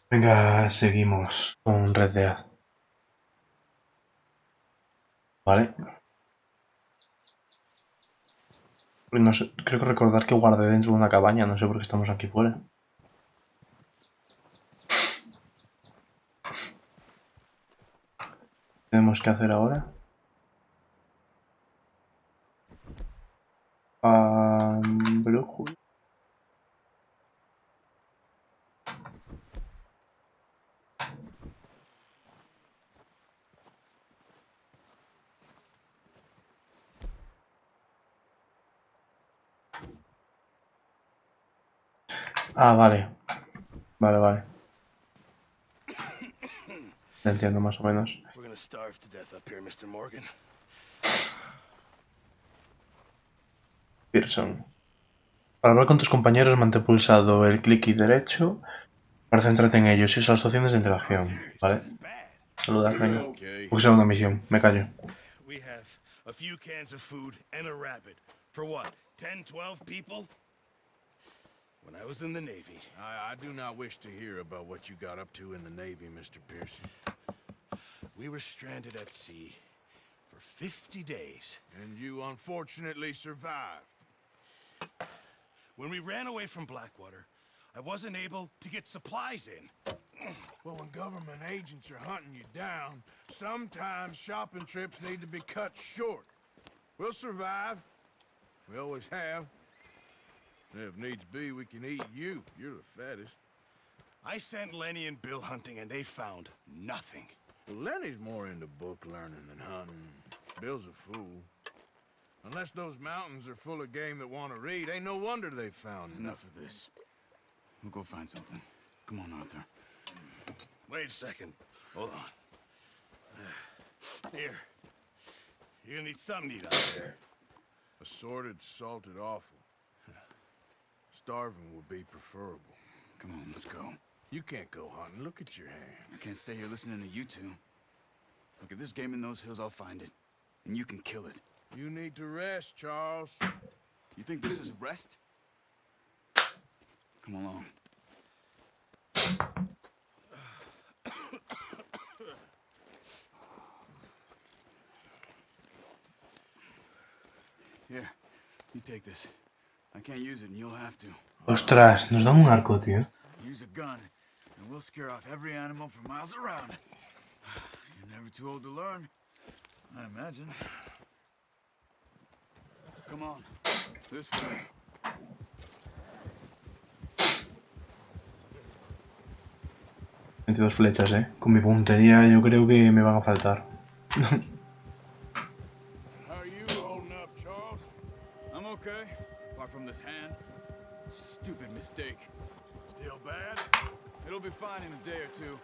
Venga, seguimos con Red Dead. Vale. No sé, creo que recordar que guardé dentro de una cabaña, no sé por qué estamos aquí fuera. ¿Qué tenemos que hacer ahora? Brújula. Vale. Vale, vale. Ya entiendo más o menos. We're gonna starve to death up here, Mr. Morgan. Pearson. Para hablar con tus compañeros, mantén pulsado el clic y derecho para centrarte en ellos y usar las opciones de interacción. Vale. Saludar, venga. Porque será una misión, me callo. We have a few cans of food and a rabbit. For what? 10, 12 people? When I was in the Navy. I do not wish to hear about what you got up to in the Navy, Mr. Pearson. We were stranded at sea for 50 days. And you unfortunately survived. When we ran away from Blackwater, I wasn't able to get supplies in. Well, when government agents are hunting you down, sometimes shopping trips need to be cut short. We'll survive. We always have. If needs be, we can eat you. You're the fattest. I sent Lenny and Bill hunting, and they found nothing. Well, Lenny's more into book learning than hunting. Bill's a fool. Unless those mountains are full of game that want to read, ain't no wonder they found Enough of this. We'll go find something. Come on, Arthur. Wait a second. Hold on. Here. You're gonna need something to eat out there. Assorted, salted offal. Starving would be preferable. Come on, let's go. You can't go hunting. Look at your hand. I can't stay here listening to you two. Look, if there's game in those hills, I'll find it. And you can kill it. You need to rest, Charles. You think this is rest? Come along. Here, you take this. I can't use it and you'll have to. Ostras, nos dan un arco, tío. Use a gun, and we'll scare off every animal for miles around. You're never too old to learn, I imagine. Come on, this way. 22 flechas, Con mi puntería yo creo que me van a faltar. How are you holding up, Charles? I'm okay, apart from this hand. Stupid mistake. Still bad? It'll be fine in a day or two.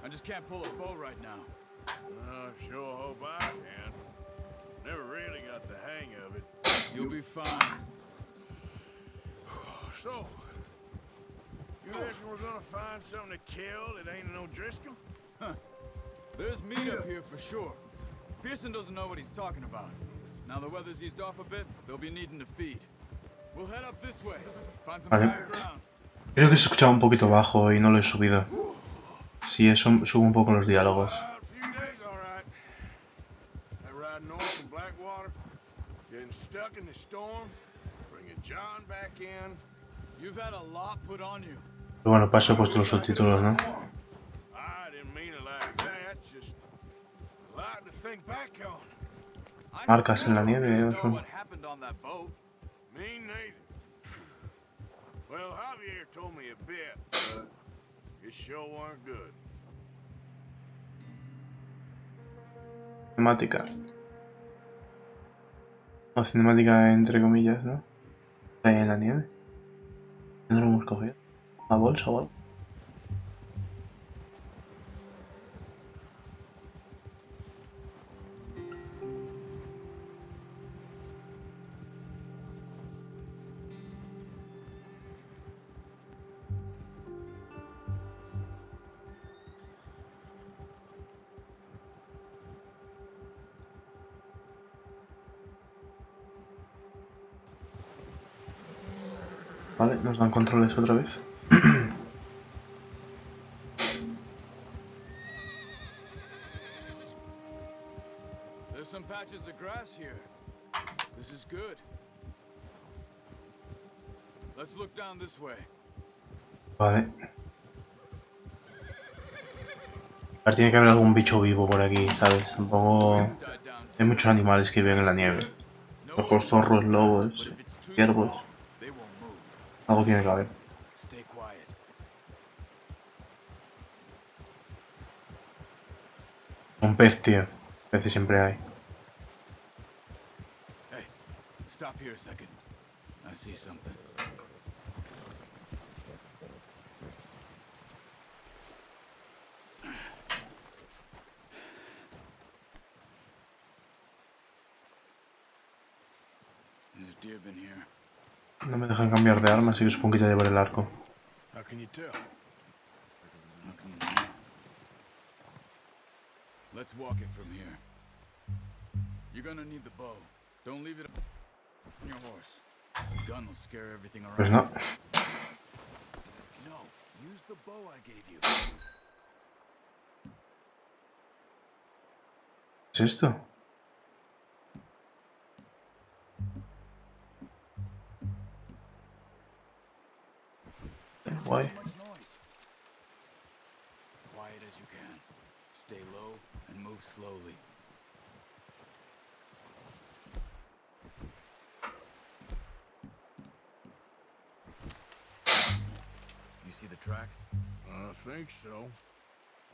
I just can't pull a bow right now. I sure hope I can. Never really got the hang of it. You'll be fine. So, you reckon we're gonna find something to kill that ain't no Driscoll? There's meat up here for sure. Pearson doesn't know what he's talking about. Now the weather's eased off a bit, they'll be needing to feed. We'll head up this way. Find some Vale. higher ground. Creo que se escuchaba un poquito bajo y no lo he subido. Si eso, subo un poco los diálogos. A few days, all right. That ride north from Blackwater, getting stuck in the storm, bringing John back in. You've had a lot put on you. Pero bueno, para eso he puesto los subtítulos, ¿no? I didn't mean it like that, just a lot to think back on. Marcas en la nieve, know eso. what happened on that boat. Me neither. Well, Javier told me a bit, but it sure weren't good. Cinemática. O cinemática entre comillas, ¿no? Ahí en la nieve. ¿No lo hemos cogido? ¿Una bolsa o algo? Vale, nos dan controles otra vez. patches of grass here. This is good. Let's look down this way. Vale. A ver, tiene que haber algún bicho vivo por aquí, ¿sabes? Tampoco... Winds died down Hay too. muchos animales que viven en la nieve. No Ojos, food zorros, is bad, lobos, but if it's too ciervos. strong, they won't move. Algo tiene que haber. Stay quiet. Un pez, tío. Peces siempre hay. Hey, stop here a second. I see something. There's deer been here. No me dejan cambiar de arma, así que supongo que ya llevaré el arco. How can you tell? How come not? Let's walk it from here. You're gonna need the bow. Don't leave it on your horse. The gun will scare everything around. Pues no. No, use the bow I gave you. ¿Qué es esto? Guay. Too much noise. Quiet as you can. Stay low and move slowly. You see the tracks? I think so.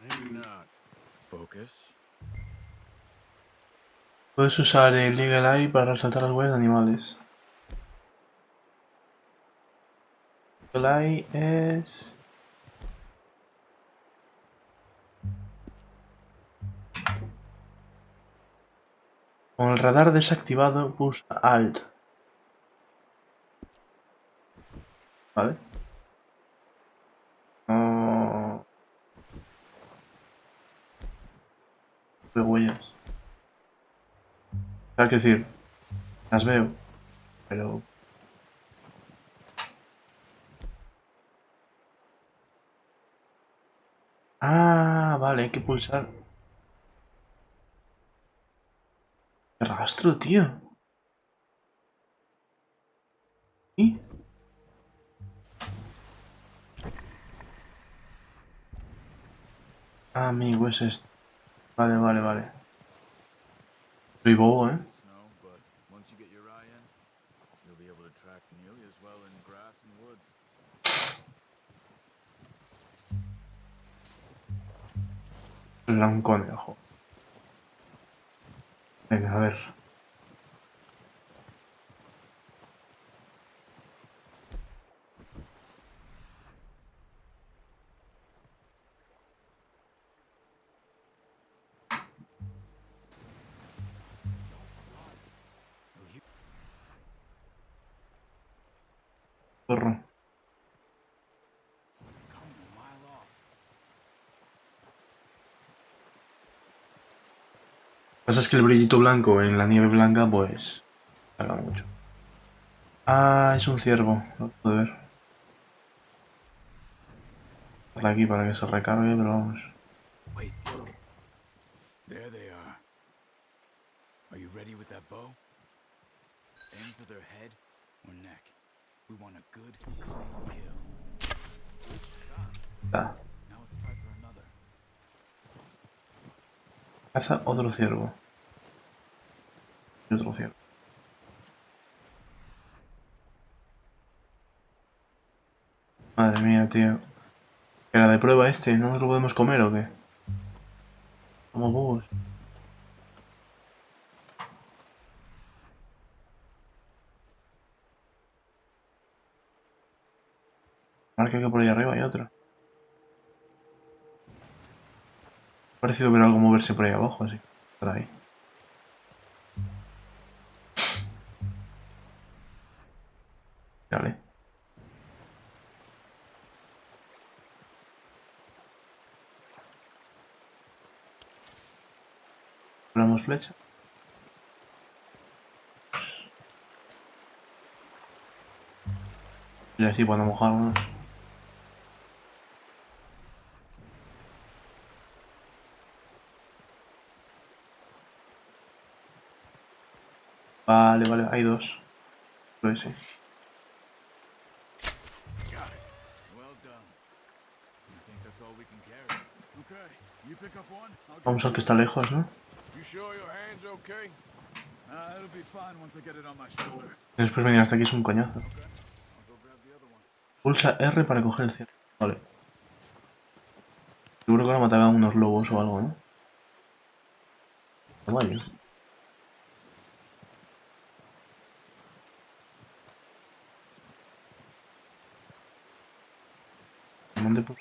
Maybe not. Focus. Puedes usar el Eagle Eye para resaltar las huellas de animales. Eagle Eye es... Con el radar desactivado, pulsa Alt. ¿Vale? No... Veo huellas. Hay que decir, las veo, pero... Ah, vale, hay que pulsar. ¡Qué rastro, tío! ¿Y? Ah, amigo, es esto. Vale, vale, vale. Soy bobo, ¿eh? Snow, but once you get your eye in, you'll be able to track nearly as well in grass and woods. Era un conejo. Venga, a ver. Zorro. Coming a mile off. Lo que pasa es que el brillito blanco en la nieve blanca, pues... Tarda mucho. Ah, es un ciervo. Lo puedo ver. Por aquí para que se recargue, pero vamos. Wait, look. There they are. Are you ready with that bow? Aim for their head or neck. We want a good, clean kill. Está. Now let's try for another. Caza otro ciervo. Y otro ciervo. Madre mía, tío. ¿Era de prueba este? ¿No nos lo podemos comer o qué? Como bobos. Marca que por ahí arriba hay otro. Ha parecido ver algo moverse por ahí abajo, así. Por ahí. Vale. Ponemos flecha. Y así para no mojarnos. Vale, vale, hay dos. Creo que sí. Well done. I think that's all we can carry. Okay, you pick up one. I'll Vamos al que está lejos, ¿no? You sure your hand's okay? It'll be fine once I get it on my shoulder. Y después venir hasta aquí es un coñazo. Okay, I'll go grab the other one. Pulsa R para coger el cierre. Vale. Seguro que ahora matarán unos lobos o algo, ¿no? Caballo. Monte por-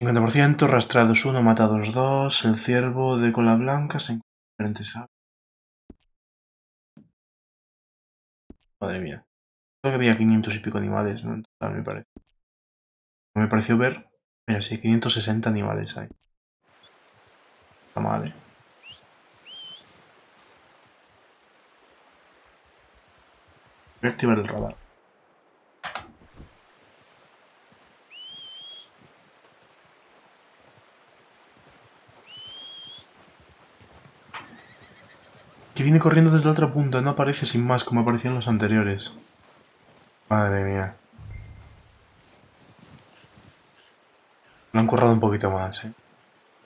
50%, rastrados 1, matados 2. El ciervo de cola blanca se encuentra en diferentes aves. Madre mía. Creo que había 500 y pico animales, ¿no? En total, me parece. Me pareció ver. Mira, sí, 560 animales hay. Está mal, ¿eh? Voy a activar el radar. Que viene corriendo desde la otra punta, no aparece sin más como aparecía en los anteriores. Madre mía. Lo han currado un poquito más, ¿eh?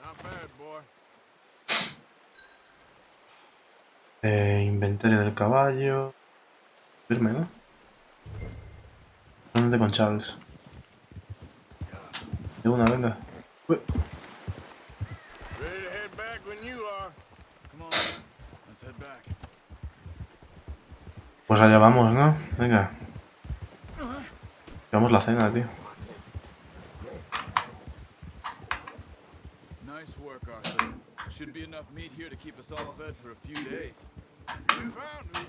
Not bad, boy. Inventario del caballo. Firme, ¿no? Solamente con Charles. De una, venga. Ué, Ready to head back when you are. Come on, let's head back. pues allá vamos, ¿no? Venga. Llevamos la cena, tío. Nice work, Arthur. Should be enough meat here to keep us all fed for a few days. You found me.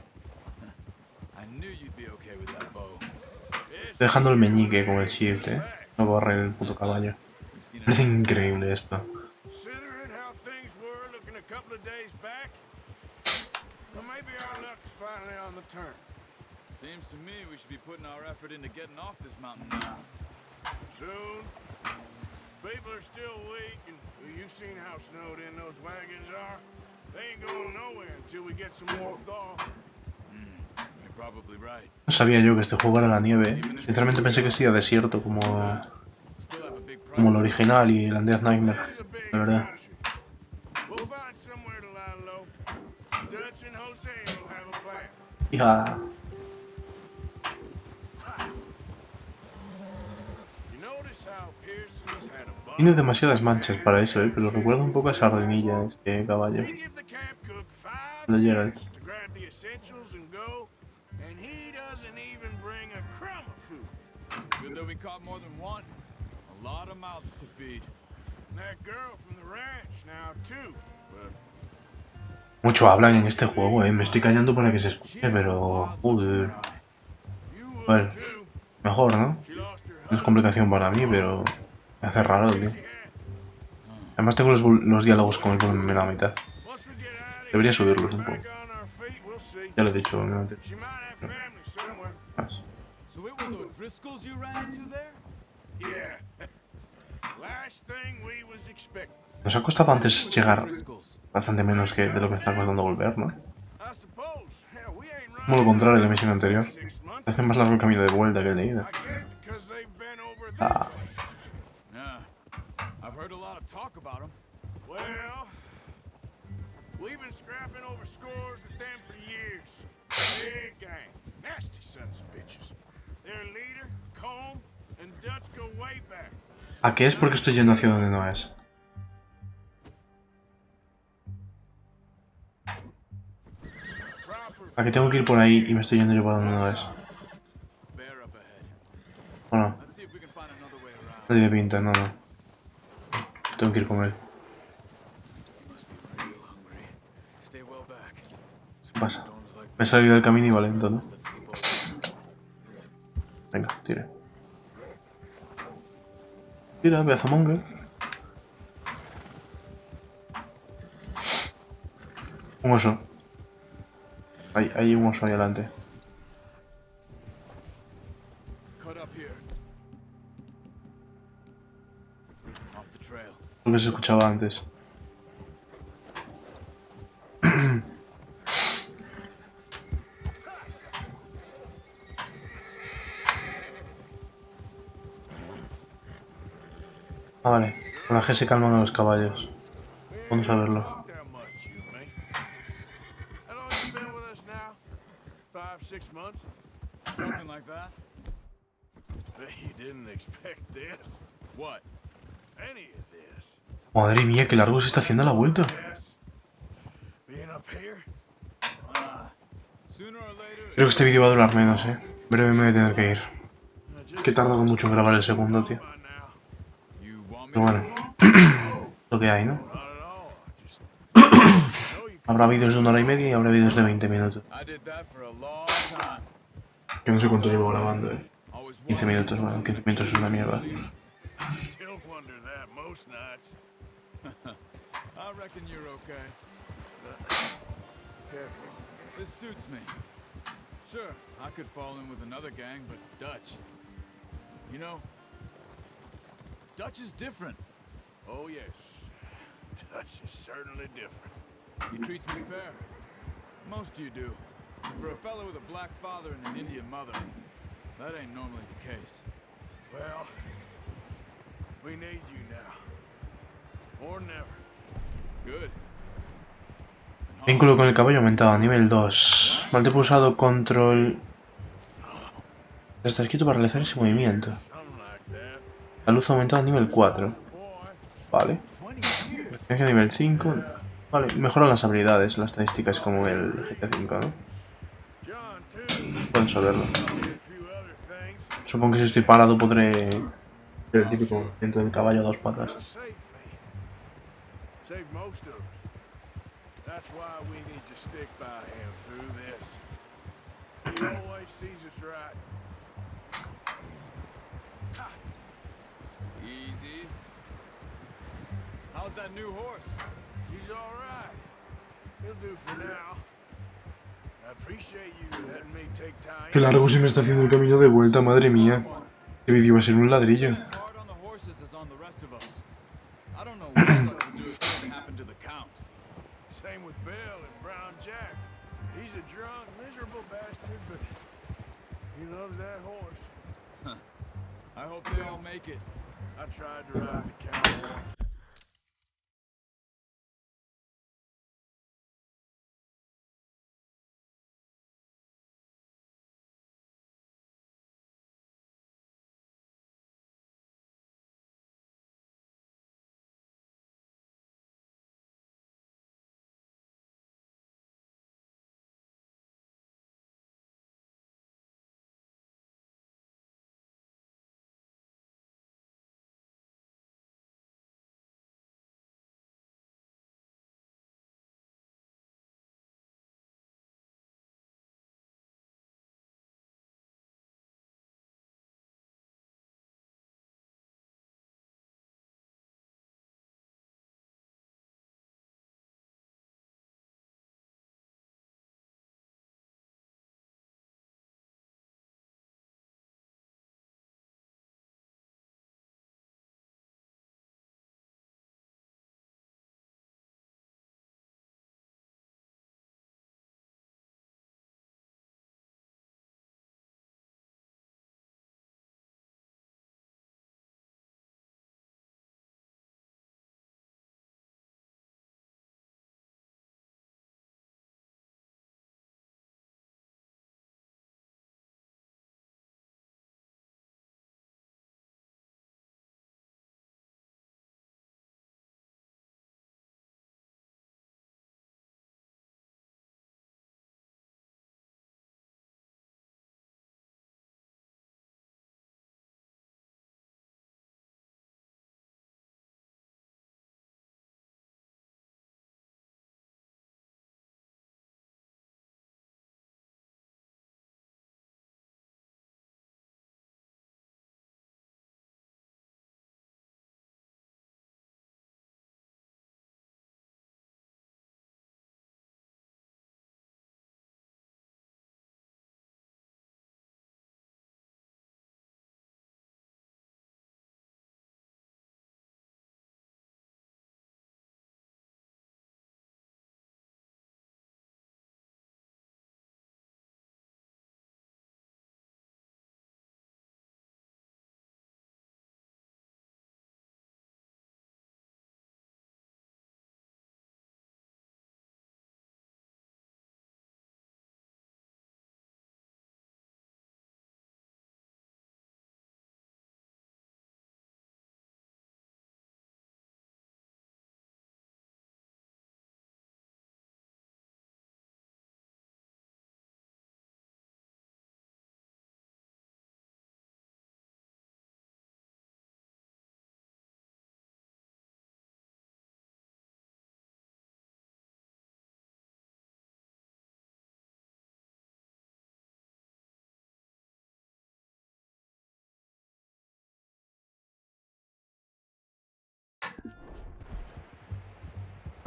I knew you'd be okay with that bow. Estoy dejando el meñique con el shift, ¿eh? No corre el puto caballo. We've seen Parece enough. increíble esto. Considering how things were looking a couple of days back, well, maybe our luck's finally on the turn. Seems to me we should be putting our effort into getting off this mountain now. Soon. People are still weak, and well, you've seen how snowed in those wagons are. They ain't going nowhere until we get some more thaw. You're probably right. No sabía yo que este juego era la nieve, ¿eh? Sinceramente pensé que sería desierto como, Still have a big price. como el original y el Undead Nightmare. This is a big La verdad. country. We'll find somewhere to lie low. Dutch and Jose will have a plan. Hija. You notice how Pearson's had a bar? Tiene demasiadas manchas para eso, ¿eh? Pero recuerda un poco a Sardinilla este caballo. We give the camp cook 5 Lo Gerald. minutes to grab the essentials and go, and he doesn't even bring a crumb of food. Good that we caught more than one. A lot of mouths to feed. And that girl from the ranch now too. But Mucho hablan en este juego, ¿eh? Me estoy callando para que se escuche, pero... Joder. you would Bueno, too. mejor, ¿no? She lost her No es husband. complicación para mí, pero... Me hace raro, tío. She had. Además tengo los diálogos con el volumen a la mitad. Once we get out of Debería here, subirlos un back poco. on our feet, we'll see. Ya lo he dicho antes. She might have family somewhere. So it was O'Driscoll's you ran into there? Yeah. Last thing we was expecting. Nos ha costado antes llegar Driscoll's. bastante menos que de lo que está costando volver, ¿no? I suppose. Hell, we ain't Como lo run contrario de la into misión them anterior. in 6 months. Hace más largo el camino de vuelta que el de ida. I guess because they've been over this Ah. way. Yeah. I've heard a lot of talk about them. Well, we've been scrapping over scores with them for years. Big gang. Nasty sons of bitches. Their leader, Combe, and Dutch go way back. ¿A qué es porque estoy yendo hacia donde no es? Proper. ¿A que tengo que ir por ahí y me estoy yendo yo por donde no es? Bear up ahead. Bueno, Let's see if we can find another way around. no tiene pinta, no, no. Tengo que ir con él. You must be real hungry. Stay well back. ¿Qué pasa? Storms like Me he salido del camino y va lento, ¿no? this, let's sleep over. Venga, tire. Tira, pedazo monger. Un oso. Hay un oso ahí adelante. Cut up here. Off the trail. Lo que se escuchaba antes. Ah, vale. Con la G se calman a los caballos. We ain't Vamos a even verlo. talked that much, you and me. How long you been with us now? 5, 6 months? Something like that. You didn't expect this. What? Any of this. Madre mía, qué largo se está haciendo la vuelta. Yes. Being up here? Sooner or later. Creo que este vídeo va a durar menos, Breve me voy a tener que ir. Just Que he tardado mucho en grabar el segundo, tío. by now. You want me Pero to? bueno. Lo que hay, ¿no? Not at all. Just know you Habrá vídeos de 1 hora y media y habrá vídeos de 20 minutos. I did that for a long time. Que no sé cuánto llevo grabando, Always 15 wanted minutos, bueno, 15 minutos es una mierda. still wonder that most nights. I reckon you're okay. Careful. This suits me. Sure, I could fall in with another gang, but Dutch. You know, Dutch is different. Oh, yes. Dutch is certainly different. He treats me fair. Most you do. For a fellow with a black father and an Indian mother, that ain't normally the case. Well, we need you now. Or never. Good. Vínculo con el caballo aumentado, nivel 2. Mantén pulsado control. Está escrito para realizar ese movimiento. Something like that. La luz aumentada a nivel 4. Boy, Vale. 20 years. Experiencia nivel 5. Vale, mejoran las habilidades, las estadísticas como en el GTA V, ¿no? John, too. Puedo saberlo. Probably a few other things. Supongo que si estoy parado podré hacer el típico movimiento del caballo a 2 patas. Gonna save me. Save most of us. That's why we need to stick by him through this. He always sees us right. Easy. How's that new horse? He's all right. He'll do for now. I appreciate you letting me take time. Qué largo se me está haciendo el camino de vuelta, madre mía. Este vídeo va a ser un ladrillo. As hard on the horses as on the rest of us. I don't know what Dutch would do if something happened to the Count. Same with Bill and Brown Jack. He's a drunk, miserable bastard, but he loves that horse. I hope they all make it. I tried to ride the Count once.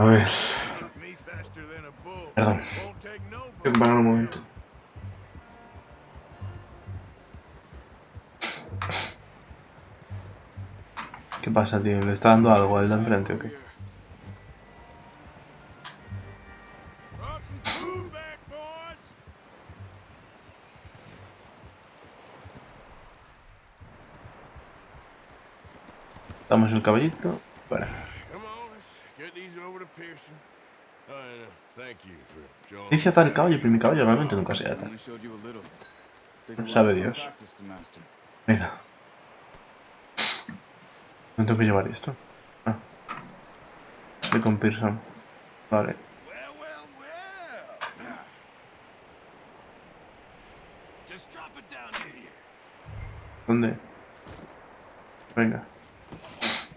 A ver. Me faster than a bull. Perdón. Won't take no Tengo que parar un momento. ¿Qué pasa, tío? ¿Le está dando algo al de enfrente o qué? Brought some food back, boys. Damos el caballito. Bueno. Come on, let's get these over to Pearson. And thank you for showing Dice atar el caballo, pero mi caballo realmente nunca se ata. Only showed you a little. Takes a Sabe lifetime of Dios. practice to master. Venga. No tengo que llevar esto. Ah. Estoy con Pearson. Vale. Well, well, well. Just drop it down here. ¿Dónde? Venga.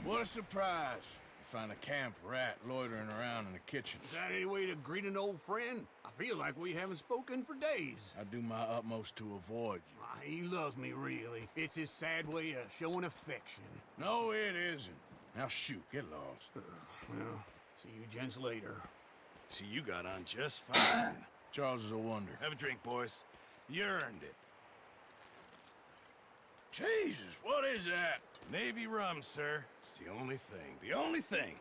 What a surprise. Find a camp rat loitering around in the kitchen. Is that any way to greet an old friend? I feel like we haven't spoken for days. I do my utmost to avoid you. He loves me, really. It's his sad way of showing affection. No, it isn't. Now shoot, get lost. Well, see you gents later. See, you got on just fine. Charles is a wonder. Have a drink, boys. You earned it. Jesus, what is that? Navy rum, sir. It's the only thing. The only thing.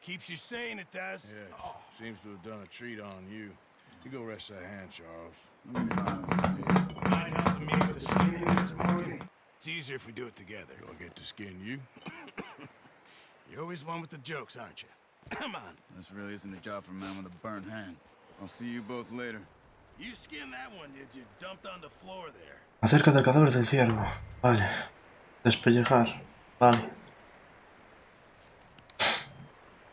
Keeps you sane, it does. Yeah, seems to have done a treat on you. You go rest that hand, Charles. Mind helping me with the skinning, Mr. Morgan? It's easier if we do it together. Do I get to skin you? You're always one with the jokes, aren't you? Come on. This really isn't a job for a man with a burnt hand. I'll see you both later. You skinned that one, did you? Dumped on the floor there. Acerca del cadáver del ciervo. Vale. Despellejar. Vale.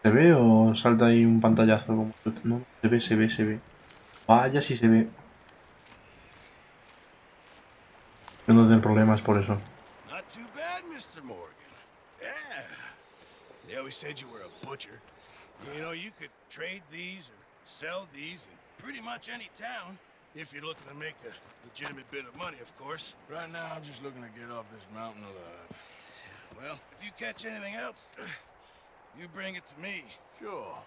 ¿Se ve o salta ahí un pantallazo? Como... No, se ve, se ve, se ve. Vaya si se ve. Yo no tengo problemas por eso. Not too bad, Mr. Morgan. Yeah. They always said you were a butcher. You know, you could trade these or sell these in pretty much any town. If you're looking to make a legitimate bit of money, of course. Right now, I'm just looking to get off this mountain alive. Well, if you catch anything else, you bring it to me. Sure.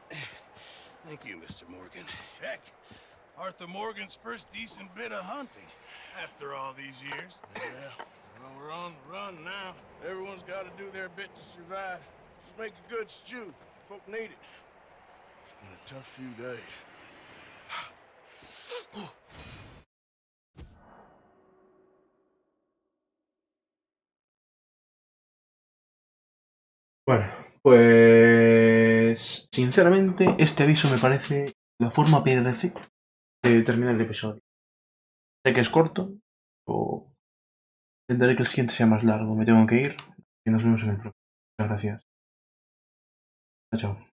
Thank you, Mr. Morgan. Heck, Arthur Morgan's first decent bit of hunting after all these years. Yeah. Well, we're on the run now. Everyone's got to do their bit to survive. Just make a good stew. Folk need it. It's been a tough few days. Bueno, pues sinceramente este aviso me parece la forma perfecta de terminar el episodio. Sé que es corto, o intentaré que el siguiente sea más largo. Me tengo que ir y nos vemos en el próximo. Muchas gracias. Chao, chao.